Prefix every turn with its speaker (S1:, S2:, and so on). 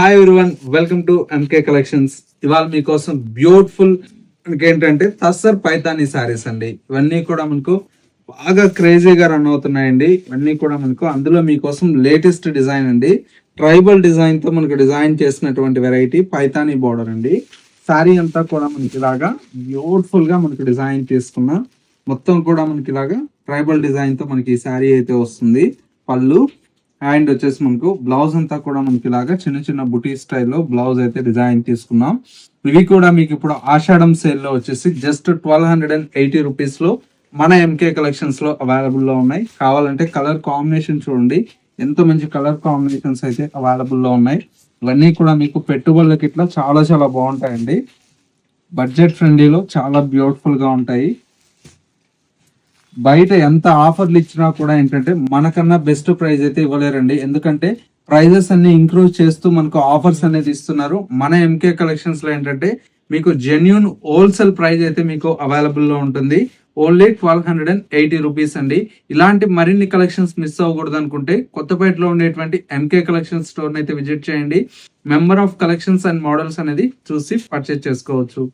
S1: Hi everyone, welcome to MK collections. ఇవాళ మీకోసం beautiful ఏంటంటే తస్సర్ పైతానీ సారీస్ అండి. ఇవన్నీ కూడా మనకు బాగా క్రేజీగా రన్ అవుతున్నాయండి. ఇవన్నీ కూడా మనకు అందులో మీకోసం లేటెస్ట్ డిజైన్ అండి. ట్రైబల్ డిజైన్ తో మనకు డిజైన్ చేసినటువంటి వెరైటీ పైతానీ బోర్డర్ అండి. సారీ అంతా కూడా మనకి ఇలాగా బ్యూటిఫుల్ గా మనకి డిజైన్ చేసుకున్న మొత్తం కూడా మనకి ఇలాగా ట్రైబల్ డిజైన్ తో మనకి ఈ సారీ అయితే వస్తుంది. పళ్ళు అండ్ వచ్చేసి మనకు బ్లౌజ్ అంతా కూడా మనకి ఇలాగా చిన్న చిన్న బుటీ స్టైల్లో బ్లౌజ్ అయితే డిజైన్ తీసుకున్నాం. ఇవి కూడా మీకు ఇప్పుడు ఆషాఢం సేల్ లో వచ్చేసి జస్ట్ 1280 రూపీస్ లో మన ఎంకే కలెక్షన్స్ లో అవైలబుల్ లో ఉన్నాయి. కావాలంటే కలర్ కాంబినేషన్ చూడండి, ఎంత మంచి కలర్ కాంబినేషన్స్ అయితే అవైలబుల్ లో ఉన్నాయి. ఇవన్నీ కూడా మీకు పెట్టుబడులకి ఇట్లా చాలా చాలా బాగుంటాయండి. బడ్జెట్ ఫ్రెండ్లీలో చాలా బ్యూటిఫుల్ గా ఉంటాయి. బయట ఎంత ఆఫర్లు ఇచ్చినా కూడా ఏంటంటే మనకన్నా బెస్ట్ ప్రైస్ అయితే ఇవ్వలేరండి. ఎందుకంటే ప్రైజెస్ అన్ని ఇంక్రూజ్ చేస్తూ మనకు ఆఫర్స్ అనేది ఇస్తున్నారు. మన ఎంకే కలెక్షన్స్ లో ఏంటంటే మీకు జెన్యూన్ హోల్సేల్ ప్రైస్ అయితే మీకు అవైలబుల్ లో ఉంటుంది. ఓన్లీ 1280 రూపీస్ అండి. ఇలాంటి మరిన్ని కలెక్షన్స్ మిస్ అవ్వకూడదు అనుకుంటే కొత్తపేటలో ఉండేటువంటి ఎంకే కలెక్షన్ స్టోర్ అయితే విజిట్ చేయండి. Member of collections and models అనేది చూసి పర్చేజ్ చేసుకోవచ్చు.